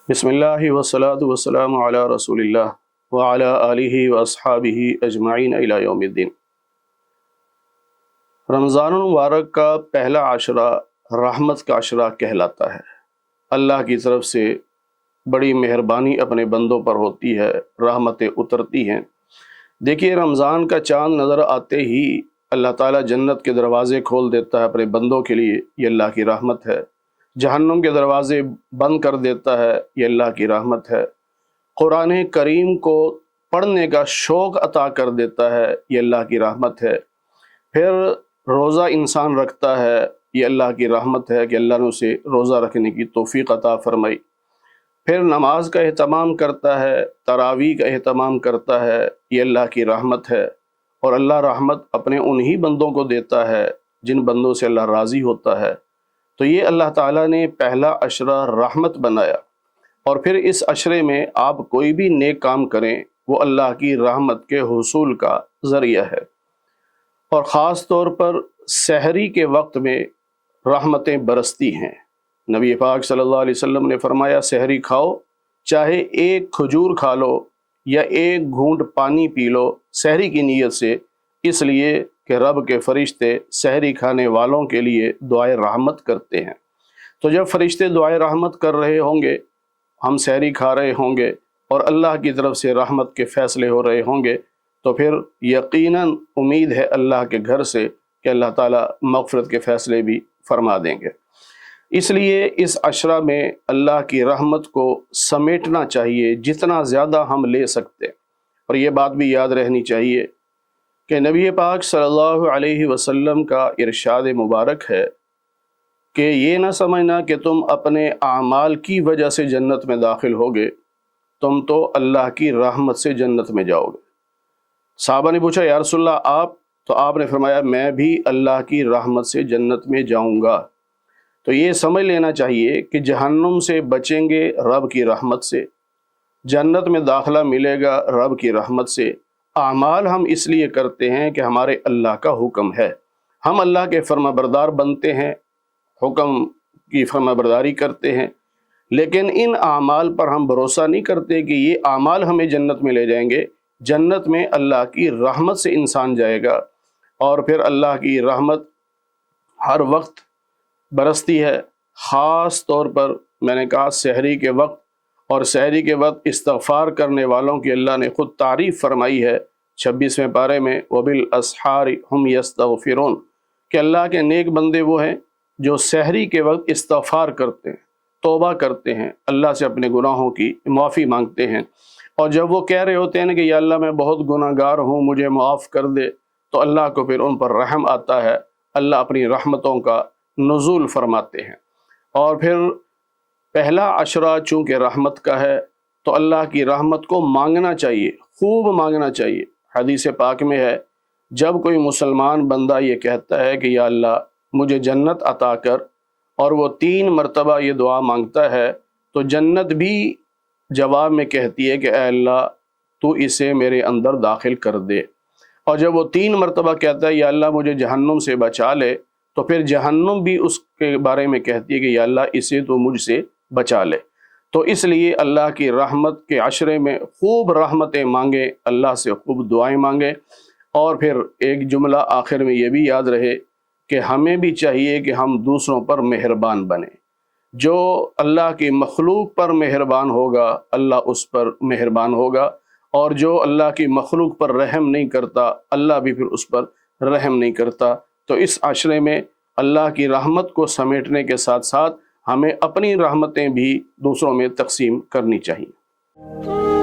بسم اللہ والصلاة والسلام علی رسول اللہ وعلی آلہ واصحابہ اجمعین الی یوم الدین۔ رمضان المبارک کا پہلا عشرہ رحمت کا عشرہ کہلاتا ہے۔ اللہ کی طرف سے بڑی مہربانی اپنے بندوں پر ہوتی ہے، رحمتیں اترتی ہیں۔ دیکھیے، رمضان کا چاند نظر آتے ہی اللہ تعالیٰ جنت کے دروازے کھول دیتا ہے اپنے بندوں کے لیے، یہ اللہ کی رحمت ہے۔ جہنم کے دروازے بند کر دیتا ہے، یہ اللہ کی رحمت ہے۔ قرآن کریم کو پڑھنے کا شوق عطا کر دیتا ہے، یہ اللہ کی رحمت ہے۔ پھر روزہ انسان رکھتا ہے، یہ اللہ کی رحمت ہے کہ اللہ نے اسے روزہ رکھنے کی توفیق عطا فرمائی۔ پھر نماز کا اہتمام کرتا ہے، تراویح کا اہتمام کرتا ہے، یہ اللہ کی رحمت ہے۔ اور اللہ رحمت اپنے انہی بندوں کو دیتا ہے جن بندوں سے اللہ راضی ہوتا ہے۔ تو یہ اللہ تعالیٰ نے پہلا عشرہ رحمت بنایا، اور پھر اس عشرے میں آپ کوئی بھی نیک کام کریں وہ اللہ کی رحمت کے حصول کا ذریعہ ہے۔ اور خاص طور پر سحری کے وقت میں رحمتیں برستی ہیں۔ نبی پاک صلی اللہ علیہ وسلم نے فرمایا، سحری کھاؤ، چاہے ایک کھجور کھا لو یا ایک گھونٹ پانی پی لو سحری کی نیت سے، اس لیے کہ رب کے فرشتے سحری کھانے والوں کے لیے دعائے رحمت کرتے ہیں۔ تو جب فرشتے دعائے رحمت کر رہے ہوں گے، ہم سحری کھا رہے ہوں گے اور اللہ کی طرف سے رحمت کے فیصلے ہو رہے ہوں گے، تو پھر یقیناً امید ہے اللہ کے گھر سے کہ اللہ تعالیٰ مغفرت کے فیصلے بھی فرما دیں گے۔ اس لیے اس عشرہ میں اللہ کی رحمت کو سمیٹنا چاہیے جتنا زیادہ ہم لے سکتے۔ اور یہ بات بھی یاد رہنی چاہیے کہ نبی پاک صلی اللہ علیہ وسلم کا ارشاد مبارک ہے کہ یہ نہ سمجھنا کہ تم اپنے اعمال کی وجہ سے جنت میں داخل ہوگے، تم تو اللہ کی رحمت سے جنت میں جاؤ گے۔ صحابہ نے پوچھا، یا رسول اللہ آپ؟ تو آپ نے فرمایا، میں بھی اللہ کی رحمت سے جنت میں جاؤں گا۔ تو یہ سمجھ لینا چاہیے کہ جہنم سے بچیں گے رب کی رحمت سے، جنت میں داخلہ ملے گا رب کی رحمت سے۔ اعمال ہم اس لیے کرتے ہیں کہ ہمارے اللہ کا حکم ہے، ہم اللہ کے فرما بردار بنتے ہیں، حکم کی فرما برداری کرتے ہیں، لیکن ان اعمال پر ہم بھروسہ نہیں کرتے کہ یہ اعمال ہمیں جنت میں لے جائیں گے۔ جنت میں اللہ کی رحمت سے انسان جائے گا، اور پھر اللہ کی رحمت ہر وقت برستی ہے۔ خاص طور پر میں نے کہا سحری کے وقت، اور سحری کے وقت استغفار کرنے والوں کی اللہ نے خود تعریف فرمائی ہے 26ویں پارے میں، وَبِالْأَسْحَارِ هُمْ يَسْتَغْفِرُونَ، کہ اللہ کے نیک بندے وہ ہیں جو سحری کے وقت استغفار کرتے ہیں، توبہ کرتے ہیں، اللہ سے اپنے گناہوں کی معافی مانگتے ہیں۔ اور جب وہ کہہ رہے ہوتے ہیں کہ یا اللہ میں بہت گناہ گار ہوں، مجھے معاف کر دے، تو اللہ کو پھر ان پر رحم آتا ہے، اللہ اپنی رحمتوں کا نزول فرماتے ہیں۔ اور پھر پہلا عشرہ چونکہ رحمت کا ہے تو اللہ کی رحمت کو مانگنا چاہیے، خوب مانگنا چاہیے۔ حدیث پاک میں ہے، جب کوئی مسلمان بندہ یہ کہتا ہے کہ یا اللہ مجھے جنت عطا کر، اور وہ 3 مرتبہ یہ دعا مانگتا ہے، تو جنت بھی جواب میں کہتی ہے کہ اے اللہ تو اسے میرے اندر داخل کر دے۔ اور جب وہ 3 مرتبہ کہتا ہے یا اللہ مجھے جہنم سے بچا لے، تو پھر جہنم بھی اس کے بارے میں کہتی ہے کہ یا اللہ اسے تو مجھ سے بچا لے۔ تو اس لیے اللہ کی رحمت کے عشرے میں خوب رحمتیں مانگیں، اللہ سے خوب دعائیں مانگیں۔ اور پھر ایک جملہ آخر میں یہ بھی یاد رہے کہ ہمیں بھی چاہیے کہ ہم دوسروں پر مہربان بنیں۔ جو اللہ کی مخلوق پر مہربان ہوگا اللہ اس پر مہربان ہوگا، اور جو اللہ کی مخلوق پر رحم نہیں کرتا اللہ بھی پھر اس پر رحم نہیں کرتا۔ تو اس عشرے میں اللہ کی رحمت کو سمیٹنے کے ساتھ ساتھ ہمیں اپنی رحمتیں بھی دوسروں میں تقسیم کرنی چاہیے۔